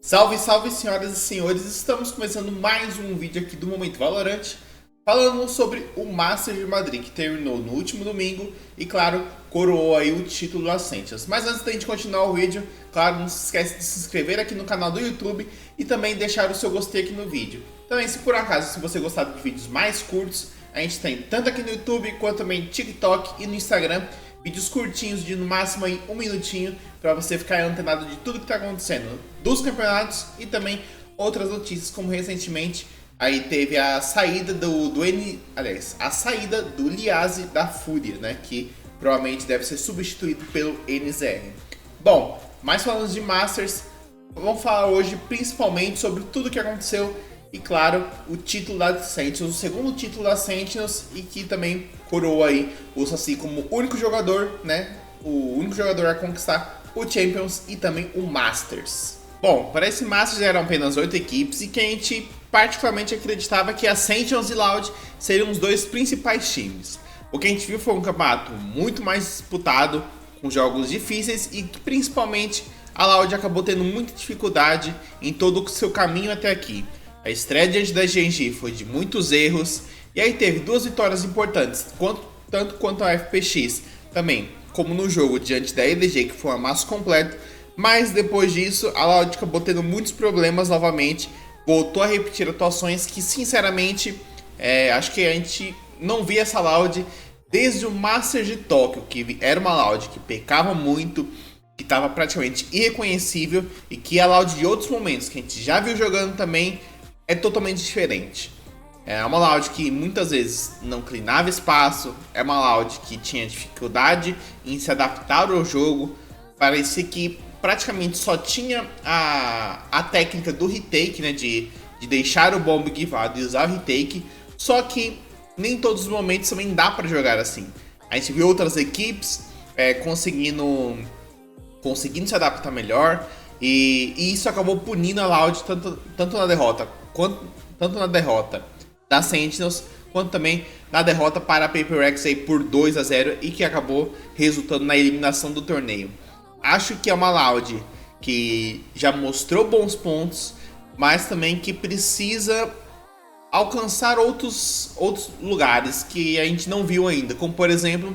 Salve, salve, senhoras e senhores! Estamos começando mais um vídeo aqui do Momento Valorant, falando sobre o Master de Madrid, que terminou no último domingo e, claro, coroou aí o título da Ascensions. Mas antes da gente continuar o vídeo, claro, não se esquece de se inscrever aqui no canal do YouTube e também deixar o seu gostei aqui no vídeo. Também, se por acaso, se você gostar de vídeos mais curtos, a gente tem tanto aqui no YouTube quanto também no TikTok e no Instagram, vídeos curtinhos de no máximo aí um minutinho para você ficar antenado de tudo que está acontecendo dos campeonatos e também outras notícias, como recentemente aí teve a saída a saída do Liazzi da Fúria, né, que provavelmente deve ser substituído pelo NZR. Bom, mais falando de Masters, vamos falar hoje principalmente sobre tudo que aconteceu e, claro, o título da Sentinels, o segundo título da Sentinels, e que também coroou aí o Saci como único jogador, né? O único jogador a conquistar o Champions e também o Masters. Bom, para esse Masters eram apenas 8 equipes e que a gente particularmente acreditava que a Sentinels e Loud seriam os dois principais times. O que a gente viu foi um campeonato muito mais disputado, com jogos difíceis e que principalmente a Loud acabou tendo muita dificuldade em todo o seu caminho até aqui. A estreia diante da Gen.G foi de muitos erros, e aí teve duas vitórias importantes, tanto quanto a FPX, também como no jogo diante da EDG, que foi um amasso completo, mas depois disso a Loud acabou tendo muitos problemas novamente, voltou a repetir atuações que sinceramente acho que a gente não via essa Loud desde o Master de Tóquio, que era uma Loud que pecava muito, que estava praticamente irreconhecível, e que a Loud de outros momentos que a gente já viu jogando também é totalmente diferente. É uma Loud que muitas vezes não cleanava espaço, é uma Loud que tinha dificuldade em se adaptar ao jogo, parecia que praticamente só tinha a técnica do retake, né, de deixar o bomb guivado e usar o retake, só que nem todos os momentos também dá para jogar assim. A gente viu outras equipes conseguindo se adaptar melhor, e isso acabou punindo a Loud tanto na derrota da Sentinels, quanto também na derrota para a Paper Rex aí por 2-0 e que acabou resultando na eliminação do torneio. Acho que é uma Loud que já mostrou bons pontos, mas também que precisa alcançar outros lugares que a gente não viu ainda, como por exemplo,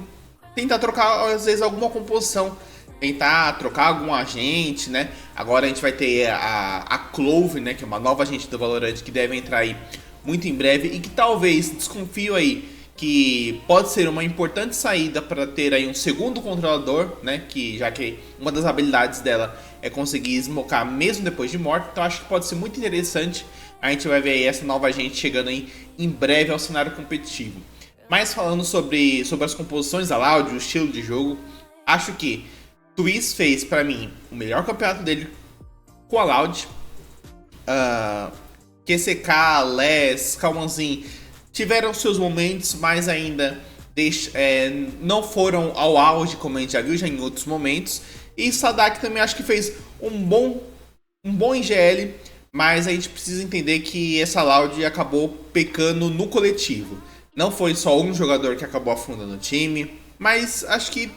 tentar trocar às vezes alguma composição, tentar trocar algum agente, né? Agora a gente vai ter a Clove, né, que é uma nova agente do Valorant que deve entrar aí muito em breve e que talvez, desconfio aí, que pode ser uma importante saída para ter aí um segundo controlador, né, já que uma das habilidades dela é conseguir smocar mesmo depois de morte, então acho que pode ser muito interessante. A gente vai ver aí essa nova agente chegando aí em breve ao cenário competitivo. Mas falando sobre as composições da Loud, o estilo de jogo, acho que Twist fez para mim o melhor campeonato dele com a Loud. QCK, Les, Calmanzin tiveram seus momentos, mas ainda não foram ao auge, como a gente já viu já em outros momentos. E Sadak também acho que fez um bom IGL, mas a gente precisa entender que essa Loud acabou pecando no coletivo. Não foi só um jogador que acabou afundando o time, mas acho que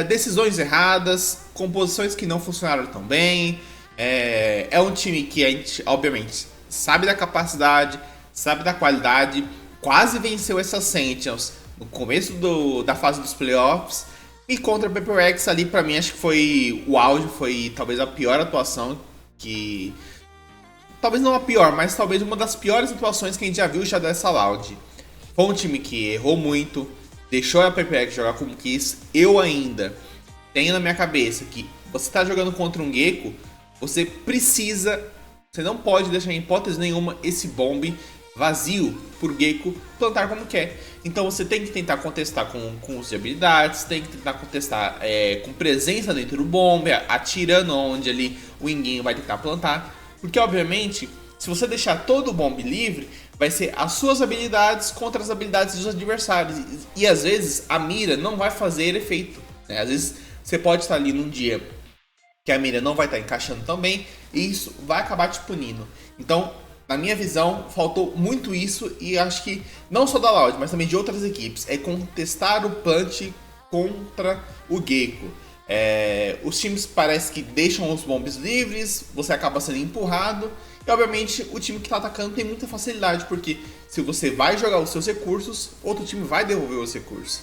decisões erradas, composições que não funcionaram tão bem. É um time que a gente, obviamente, sabe da capacidade, sabe da qualidade, quase venceu essa Sentinels no começo da fase dos playoffs, e contra a Paper Rex ali, pra mim, acho que foi o auge, foi talvez a pior atuação que... Talvez não a pior, mas talvez uma das piores atuações que a gente já viu já dessa Loud. Foi um time que errou muito, deixou a Paper Rex jogar como quis. Eu ainda tenho na minha cabeça que você tá jogando contra um Gecko, você não pode deixar em hipótese nenhuma esse bomb vazio por Gecko plantar como quer. Então você tem que tentar contestar com uso de habilidades, tem que tentar contestar com presença dentro do bomb, atirando onde ali o Inguinho vai tentar plantar. Porque obviamente, se você deixar todo o bomb livre, vai ser as suas habilidades contra as habilidades dos adversários. E às vezes a mira não vai fazer efeito, né? Às vezes você pode estar ali num dia que a mira não vai estar encaixando tão bem, e isso vai acabar te punindo. Então, na minha visão, faltou muito isso, e acho que não só da Loud, mas também de outras equipes, é contestar o plant contra o Gecko. Os times parece que deixam os bombs livres, você acaba sendo empurrado. E obviamente o time que está atacando tem muita facilidade, porque se você vai jogar os seus recursos, outro time vai devolver os recursos.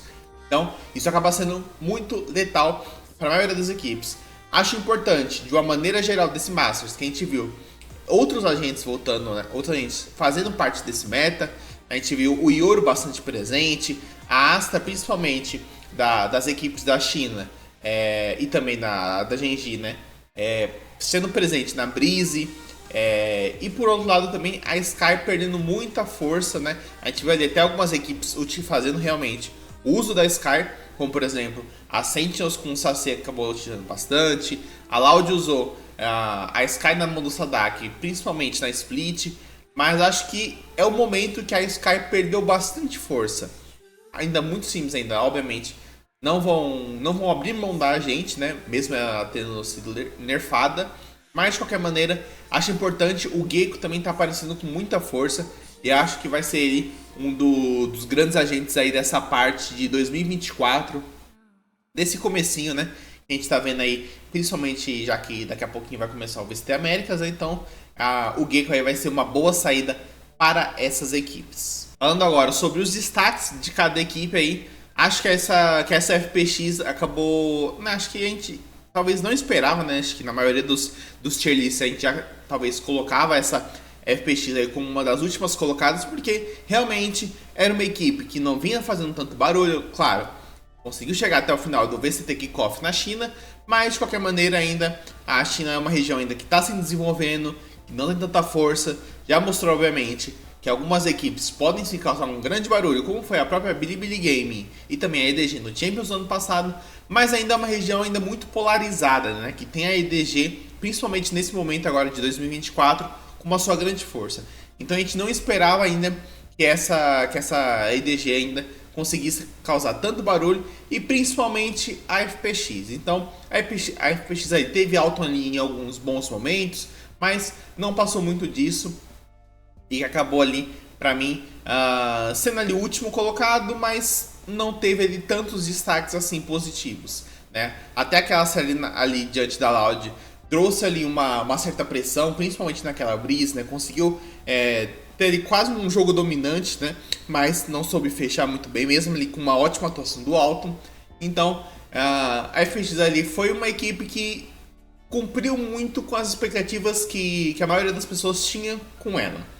Então isso acaba sendo muito letal para a maioria das equipes. Acho importante, de uma maneira geral desse Masters, que a gente viu outros agentes voltando, né? Outros agentes fazendo parte desse meta. A gente viu o Yoru bastante presente, a Asta principalmente das equipes da China e também da Gen.G, né? Sendo presente na Breeze. E por outro lado também a Sky perdendo muita força, né? A gente vai ver até algumas equipes fazendo realmente o uso da Sky, como por exemplo a Sentinels com o Saci acabou utilizando bastante, a Loud usou a Sky na mão do Sadak, principalmente na Split, mas acho que é o momento que a Sky perdeu bastante força. Ainda muitos times ainda, obviamente, não vão abrir mão da gente, né? Mesmo ela tendo sido nerfada. Mas de qualquer maneira, acho importante. O Gecko também está aparecendo com muita força. E acho que vai ser ele um dos grandes agentes aí dessa parte de 2024. Desse comecinho, né? A gente está vendo aí, principalmente já que daqui a pouquinho vai começar o VCT Américas. Então o Gecko aí vai ser uma boa saída para essas equipes. Falando agora sobre os destaques de cada equipe aí. Acho que essa FPX acabou... Acho que a gente talvez não esperava, né? Acho que na maioria dos tier lists a gente já talvez colocava essa FPX aí como uma das últimas colocadas, porque realmente era uma equipe que não vinha fazendo tanto barulho. Claro, conseguiu chegar até o final do VCT Kickoff na China, mas de qualquer maneira ainda a China é uma região ainda que está se desenvolvendo, que não tem tanta força. Já mostrou obviamente que algumas equipes podem se causar um grande barulho, como foi a própria Bilibili Gaming e também a EDG no Champions no ano passado, mas ainda é uma região ainda muito polarizada, né? Que tem a EDG, principalmente nesse momento agora de 2024, como a sua grande força. Então a gente não esperava ainda que essa EDG ainda conseguisse causar tanto barulho, e principalmente a FPX. Então a FPX aí teve alto ali em alguns bons momentos, mas não passou muito disso. E acabou ali, pra mim, sendo ali o último colocado, mas não teve ali tantos destaques assim positivos, né? Até aquela série ali diante da Loud trouxe ali uma certa pressão, principalmente naquela Breeze, né? Conseguiu ter ali quase um jogo dominante, né? Mas não soube fechar muito bem, mesmo ali com uma ótima atuação do Alton. Então, a FX ali foi uma equipe que cumpriu muito com as expectativas que a maioria das pessoas tinha com ela.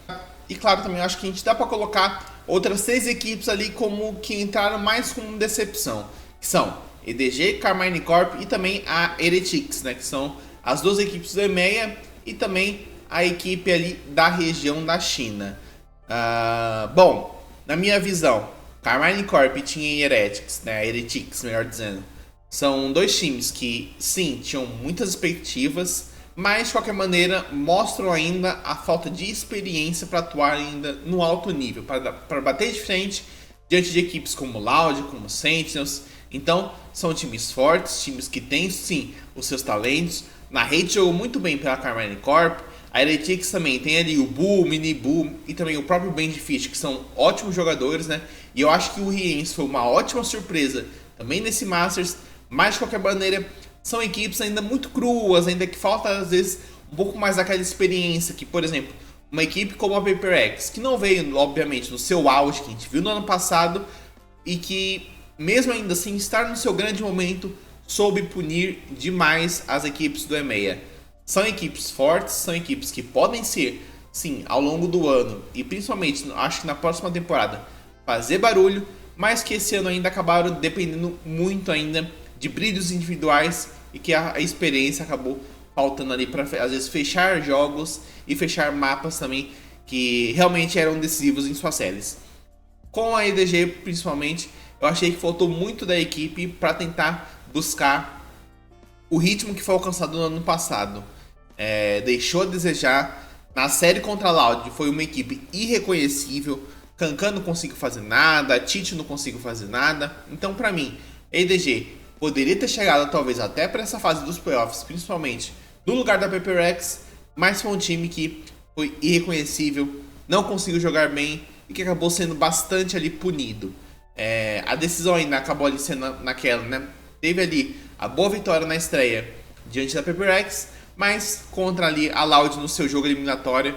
E claro, também acho que a gente dá para colocar outras 6 equipes ali como que entraram mais como decepção, que são EDG, Karmine Corp e também a Heretics, né, que são as 2 equipes do EMEA e também a equipe ali da região da China. Bom, na minha visão, Karmine Corp e Heretics, né, Heretics, melhor dizendo, são 2 times que sim, tinham muitas expectativas, mas de qualquer maneira mostram ainda a falta de experiência para atuar ainda no alto nível, para bater de frente diante de equipes como Loud, como Sentinels. Então são times fortes, times que têm sim os seus talentos. Na rede jogou muito bem pela Karmine Corp. A Heretics também tem ali o Buu, o Mini Buu e também o próprio Bandfish, que são ótimos jogadores, né? E eu acho que o Riens foi uma ótima surpresa também nesse Masters, mas de qualquer maneira são equipes ainda muito cruas, ainda que falta às vezes um pouco mais daquela experiência que, por exemplo, uma equipe como a PaperX, que não veio, obviamente, no seu auge, que a gente viu no ano passado, e que, mesmo ainda assim, estar no seu grande momento, soube punir demais as equipes do EMEA. São equipes fortes, são equipes que podem ser, sim, ao longo do ano, e principalmente, acho que na próxima temporada, fazer barulho, mas que esse ano ainda acabaram dependendo muito ainda de brilhos individuais e que a experiência acabou faltando ali para às vezes fechar jogos e fechar mapas também que realmente eram decisivos em suas séries. Com a EDG principalmente, eu achei que faltou muito da equipe para tentar buscar o ritmo que foi alcançado no ano passado. Deixou a desejar. Na série contra a Loud foi uma equipe irreconhecível. Kankan não conseguiu fazer nada, Tite não conseguiu fazer nada. Então, para mim, a EDG poderia ter chegado talvez até para essa fase dos playoffs, principalmente no lugar da PaperX, mas foi um time que foi irreconhecível, não conseguiu jogar bem e que acabou sendo bastante ali punido. A decisão ainda acabou ali sendo naquela, né? Teve ali a boa vitória na estreia diante da Paper Rex, mas contra ali a Loud no seu jogo eliminatório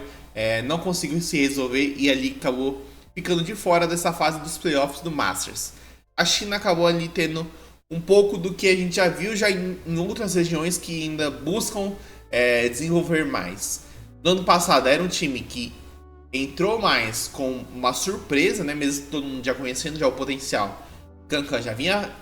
não conseguiu se resolver e ali acabou ficando de fora dessa fase dos playoffs do Masters. A China acabou ali tendo um pouco do que a gente já viu em outras regiões que ainda buscam desenvolver mais. No ano passado era um time que entrou mais com uma surpresa, né? Mesmo todo mundo já conhecendo já o potencial. Kankan já vinha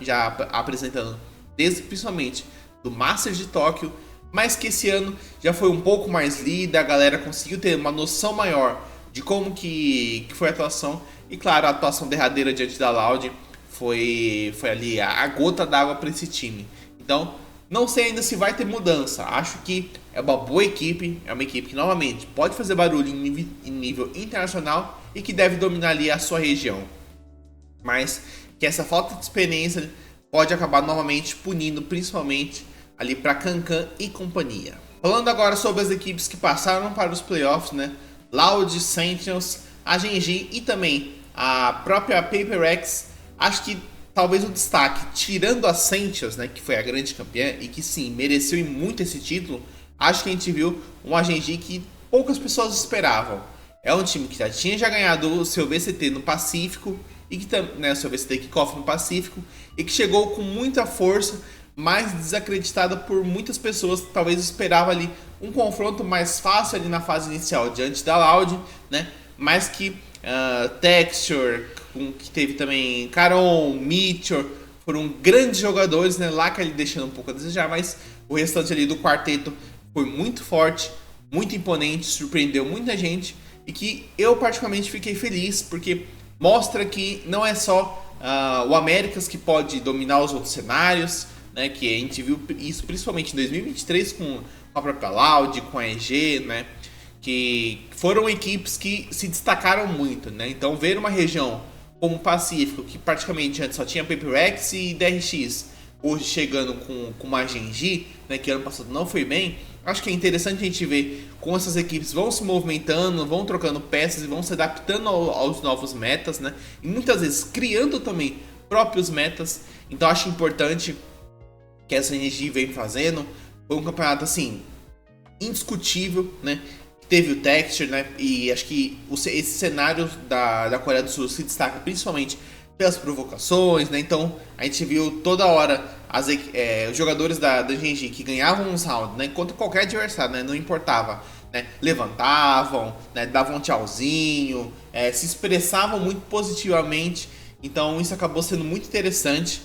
apresentando desde principalmente do Masters de Tóquio, mas que esse ano já foi um pouco mais líder, a galera conseguiu ter uma noção maior de como que foi a atuação. E claro, a atuação derradeira diante da Loud foi ali a gota d'água para esse time. Então, não sei ainda se vai ter mudança. Acho que é uma boa equipe, é uma equipe que novamente pode fazer barulho em nível internacional e que deve dominar ali a sua região. Mas que essa falta de experiência pode acabar novamente punindo principalmente ali para Kankan e companhia. Falando agora sobre as equipes que passaram para os playoffs, né? Loud, Sentinels, a Gen.G e também a própria Paper Rex. Acho que talvez o destaque, tirando a Sentinels, né, que foi a grande campeã e que sim, mereceu muito esse título, acho que a gente viu uma Gen.G que poucas pessoas esperavam. É um time que já ganhado o seu VCT no Pacífico, e que né, o seu VCT Kickoff no Pacífico, e que chegou com muita força, mas desacreditada por muitas pessoas que talvez esperavam ali um confronto mais fácil ali na fase inicial diante da Loud, né? Mas que Texture, que teve também Caron, Meteor, foram grandes jogadores, né? Lá que ele deixando um pouco a desejar, mas o restante ali do quarteto foi muito forte, muito imponente, surpreendeu muita gente e que eu particularmente fiquei feliz porque mostra que não é só o Americas que pode dominar os outros cenários, né? Que a gente viu isso principalmente em 2023 com a própria Loud, com a EG, né? Que foram equipes que se destacaram muito, né? Então ver uma região como o Pacífico, que praticamente antes só tinha Paper Rex e DRX, hoje chegando com uma Gen.G, né, que ano passado não foi bem, acho que é interessante a gente ver como essas equipes vão se movimentando, vão trocando peças e vão se adaptando aos novos metas, né? E muitas vezes criando também próprios metas. Então acho importante que essa Gen.G vem fazendo. Foi um campeonato assim indiscutível, né? Teve o Texture, né? E acho que esse cenário da Coreia do Sul se destaca principalmente pelas provocações, né? Então a gente viu toda hora os jogadores da Gen.G que ganhavam uns rounds, né? Contra qualquer adversário, né? Não importava, né? Levantavam, né? Davam um tchauzinho, se expressavam muito positivamente. Então isso acabou sendo muito interessante.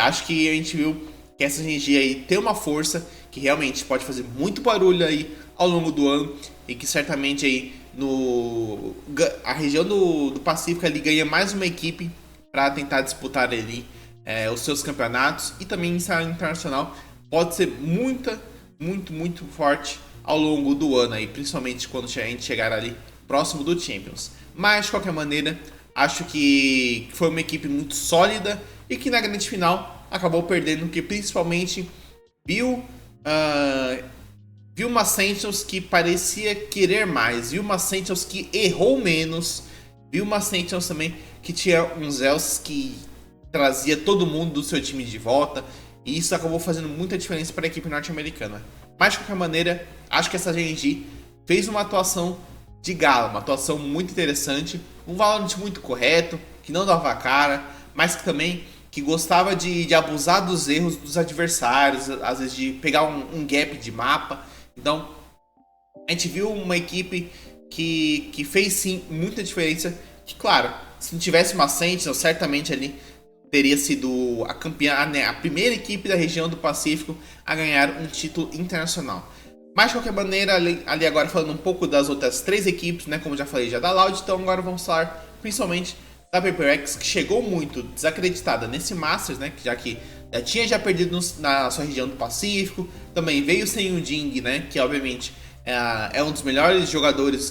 Acho que a gente viu que essa Gen.G aí tem uma força que realmente pode fazer muito barulho aí ao longo do ano e que certamente aí a região do Pacífico ali ganha mais uma equipe para tentar disputar ali os seus campeonatos e também em cenário internacional pode ser muito forte ao longo do ano aí, principalmente quando a gente chegar ali próximo do Champions. Mas de qualquer maneira, acho que foi uma equipe muito sólida e que na grande final acabou perdendo, que principalmente viu uma Sentinels que parecia querer mais, viu uma Sentinels que errou menos, viu uma Sentinels também que tinha uns Elves que trazia todo mundo do seu time de volta, e isso acabou fazendo muita diferença para a equipe norte-americana. Mas de qualquer maneira, acho que essa Gen.G fez uma atuação de gala, uma atuação muito interessante, um Valorant muito correto, que não dava a cara, mas que também que gostava de abusar dos erros dos adversários, às vezes de pegar um gap de mapa. Então, a gente viu uma equipe que fez sim muita diferença. Que, claro, se não tivesse uma Sentinel, certamente ali teria sido a campeã, né, a primeira equipe da região do Pacífico a ganhar um título internacional. Mas de qualquer maneira, ali agora falando um pouco das outras três equipes, né, como já falei já da Loud, então agora vamos falar principalmente da Paper Rex, que chegou muito desacreditada nesse Masters, né, já tinha perdido na sua região do Pacífico, também veio sem o Jing, né, que obviamente é um dos melhores jogadores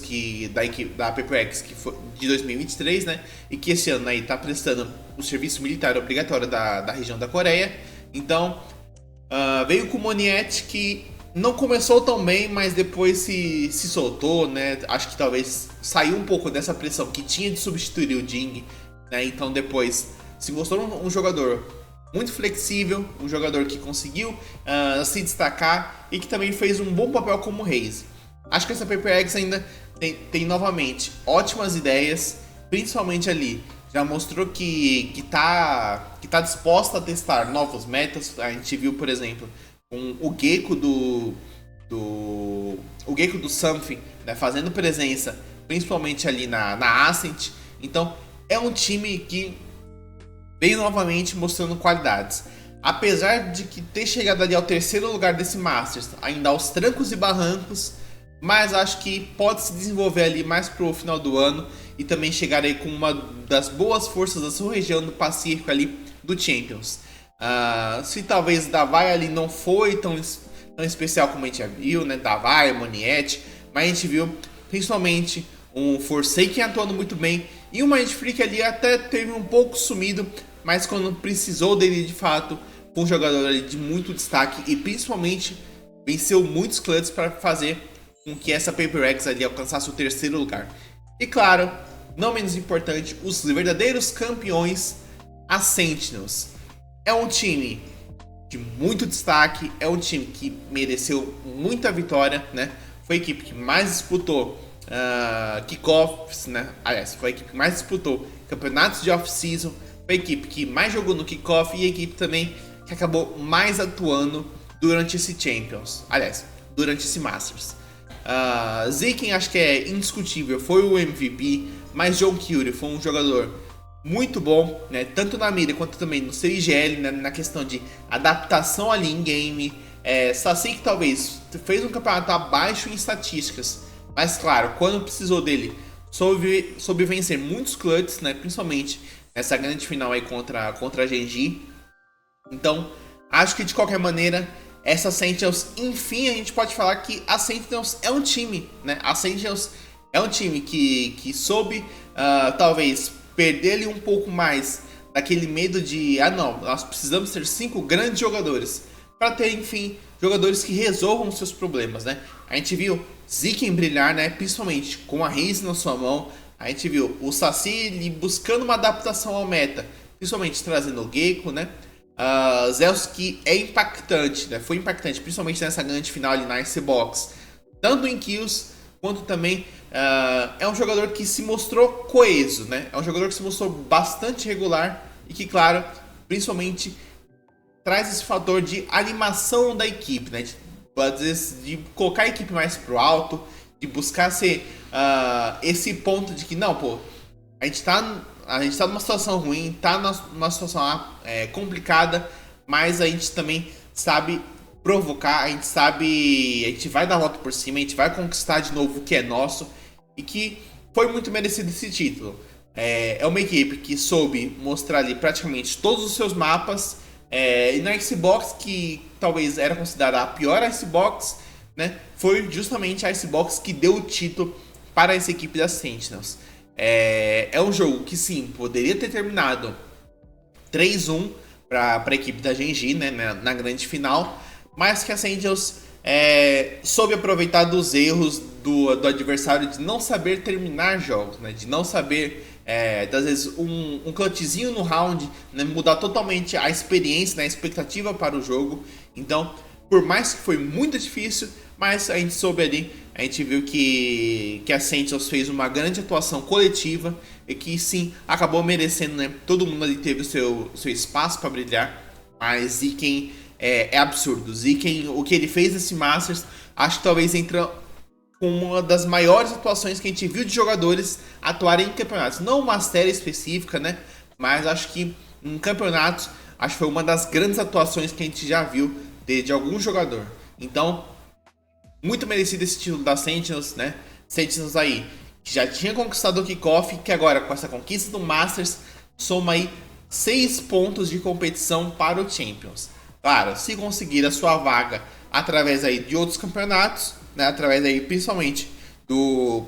da equipe da Paper Rex, que foi de 2023, né, e que esse ano aí tá prestando o serviço militar obrigatório da região da Coreia. Então veio com o Moniette, que não começou tão bem, mas depois se soltou, né? Acho que talvez saiu um pouco dessa pressão que tinha de substituir o Jing, né? Então depois se mostrou um jogador muito flexível, um jogador que conseguiu se destacar e que também fez um bom papel como Raze. Acho que essa Paper Eggs ainda tem novamente ótimas ideias, principalmente ali. Já mostrou que tá disposta a testar novos metas. A gente viu, por exemplo, o Gecko o Gecko do Something, né, fazendo presença, principalmente ali na Ascent. Então, é um time que veio novamente mostrando qualidades. Apesar de que ter chegado ali ao terceiro lugar desse Masters, ainda aos trancos e barrancos, mas acho que pode se desenvolver ali mais pro final do ano e também chegar aí com uma das boas forças da sua região do Pacífico ali do Champions. Se talvez Davai ali não foi tão especial como a gente já viu, né? Davai, Moniette, mas a gente viu principalmente um Forsaken atuando muito bem e o Mind Freak ali até teve um pouco sumido, mas quando precisou dele de fato, foi um jogador ali de muito destaque e principalmente venceu muitos clutches para fazer com que essa Paper Eggs ali alcançasse o terceiro lugar. E claro, não menos importante, os verdadeiros campeões, a Sentinels. É um time de muito destaque, é um time que mereceu muita vitória, né? Foi a equipe que mais disputou kickoffs, né? Aliás, foi a equipe que mais disputou campeonatos de off-season, foi a equipe que mais jogou no kickoff e a equipe também que acabou mais atuando durante esse Champions. Aliás, durante esse Masters. Ziken acho que é indiscutível, foi o MVP, mas John Curie foi um jogador muito bom, né? Tanto na mira quanto também no CIGL, né? Na questão de adaptação ali em game. Saci que talvez fez um campeonato abaixo em estatísticas, mas claro, quando precisou dele, soube vencer muitos clutches, né? Principalmente nessa grande final aí contra a Genji. Então, acho que de qualquer maneira, essa Sentinels, enfim, a gente pode falar que a Sentinels é um time, né? A Sentinels é um time que soube, talvez, perder ali um pouco mais daquele medo de, não, nós precisamos ter 5 grandes jogadores, para ter, enfim, jogadores que resolvam seus problemas, né? A gente viu Ziken brilhar, né? Principalmente com a Raze na sua mão. A gente viu o Saci buscando uma adaptação ao meta, principalmente trazendo o Gecko, né? Zeus que é impactante, né? Foi impactante, principalmente nessa grande final ali na Icebox, tanto em kills quanto também é um jogador que se mostrou coeso, né? É um jogador que se mostrou bastante regular e que, claro, principalmente traz esse fator de animação da equipe, né? De colocar a equipe mais pro alto, de buscar ser esse ponto de que, não, pô, a gente tá numa situação ruim, tá numa situação complicada, mas a gente também sabe provocar, a gente vai dar a volta por cima, a gente vai conquistar de novo o que é nosso e que foi muito merecido esse título. É uma equipe que soube mostrar ali praticamente todos os seus mapas, e na Icebox, que talvez era considerada a pior Icebox, né, foi justamente a Icebox que deu o título para essa equipe da Sentinels. É um jogo que sim, poderia ter terminado 3-1 para a equipe da Genji, né, na grande final, mas que a Sentinels soube aproveitar dos erros do adversário de não saber terminar jogos, né, de não saber, às vezes, um clutchzinho no round, né, mudar totalmente a experiência, né, a expectativa para o jogo. Então, por mais que foi muito difícil, mas a gente soube ali, a gente viu que a Sentinels fez uma grande atuação coletiva e que sim, acabou merecendo, né? Todo mundo ali teve o seu espaço para brilhar, mas Ziken é absurdo. Ziken, o que ele fez nesse Masters, acho que talvez entra com uma das maiores atuações que a gente viu de jogadores atuarem em campeonatos. Não uma série específica, né? Mas acho que em campeonatos, acho que foi uma das grandes atuações que a gente já viu de algum jogador. Então, muito merecido esse título da Sentinels, né? Sentinels aí, que já tinha conquistado o kickoff, que agora com essa conquista do Masters, soma aí 6 pontos de competição para o Champions. Claro, se conseguir a sua vaga através aí de outros campeonatos, né? Através aí principalmente do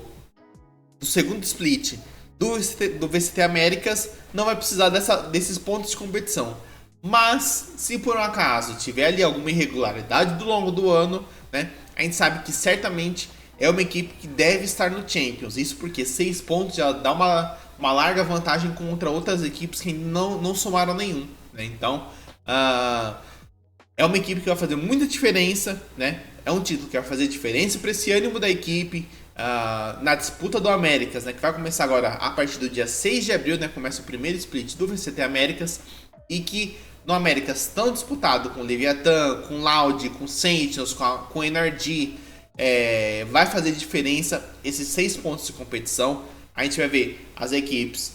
segundo split do VCT Américas, não vai precisar desses pontos de competição. Mas, se por um acaso tiver ali alguma irregularidade do longo do ano, né, a gente sabe que certamente é uma equipe que deve estar no Champions. Isso porque 6 pontos já dá uma larga vantagem contra outras equipes que não somaram nenhum, né? Então, É uma equipe que vai fazer muita diferença, né? É um título que vai fazer diferença para esse ânimo da equipe na disputa do Américas, né? Que vai começar agora a partir do dia 6 de abril, né? Começa o primeiro split do VCT Américas. E que no Américas tão disputado com Leviathan, com Loud, com Sentinels, com NRG, vai fazer diferença esses 6 pontos de competição. A gente vai ver as equipes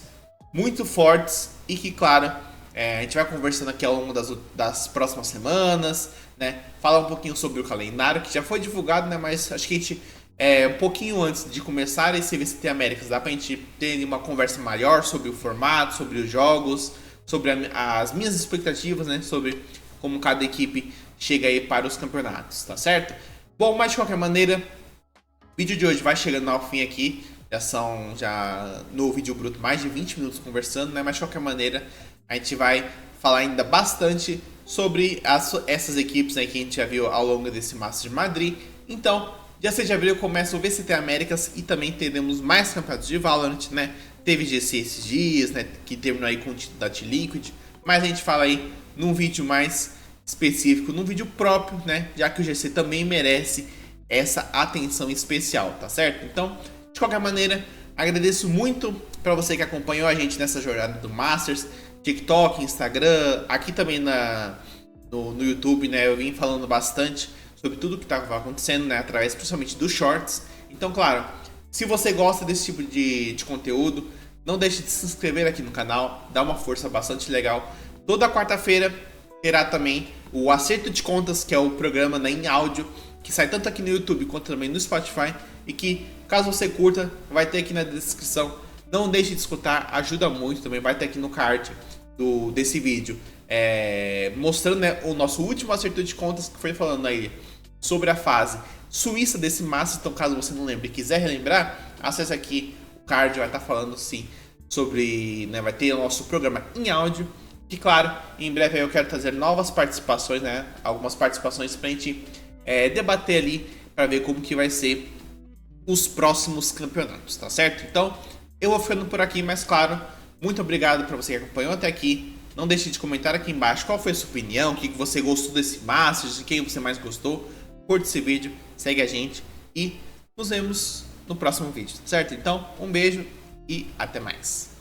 muito fortes e que, claro, a gente vai conversando aqui ao longo das próximas semanas, né? Falar um pouquinho sobre o calendário, que já foi divulgado, né? Mas acho que a gente, um pouquinho antes de começar esse VCT Américas, dá pra gente ter uma conversa maior sobre o formato, sobre os jogos, sobre as minhas expectativas, né? Sobre como cada equipe chega aí para os campeonatos, tá certo? Bom, mas de qualquer maneira, o vídeo de hoje vai chegando ao fim aqui. Já são, no vídeo bruto, mais de 20 minutos conversando, né? Mas de qualquer maneira, a gente vai falar ainda bastante sobre essas equipes, né, que a gente já viu ao longo desse Masters de Madrid. Então, dia 6 de abril começa o VCT Américas e também teremos mais campeonatos de Valorant, né? Teve GC esses dias, né, que terminou aí com o título da T-Liquid, mas a gente fala aí num vídeo mais específico, num vídeo próprio, né? Já que o GC também merece essa atenção especial, tá certo? Então, de qualquer maneira, agradeço muito para você que acompanhou a gente nessa jornada do Masters, TikTok, Instagram, aqui também no YouTube, né? Eu vim falando bastante sobre tudo que estava acontecendo, né? Através principalmente dos shorts. Então, claro, se você gosta desse tipo de conteúdo, não deixe de se inscrever aqui no canal, dá uma força bastante legal. Toda quarta-feira terá também o Acerto de Contas, que é o programa, né, em áudio, que sai tanto aqui no YouTube quanto também no Spotify, e que, caso você curta, vai ter aqui na descrição. Não deixe de escutar, ajuda muito também, vai ter aqui no card desse vídeo, mostrando, né, o nosso último acerto de contas, que foi falando aí sobre a fase suíça desse Masters. Então, caso você não lembre e quiser relembrar, acesse aqui o card, vai estar falando sim sobre, né, vai ter o nosso programa em áudio. E claro, em breve eu quero trazer novas participações, né, algumas participações pra gente debater ali, para ver como que vai ser os próximos campeonatos, tá certo? Então, eu vou ficando por aqui, mas claro, muito obrigado para você que acompanhou até aqui. Não deixe de comentar aqui embaixo qual foi a sua opinião, o que você gostou desse Masters, de quem você mais gostou. Curte esse vídeo, segue a gente e nos vemos no próximo vídeo, certo? Então, um beijo e até mais.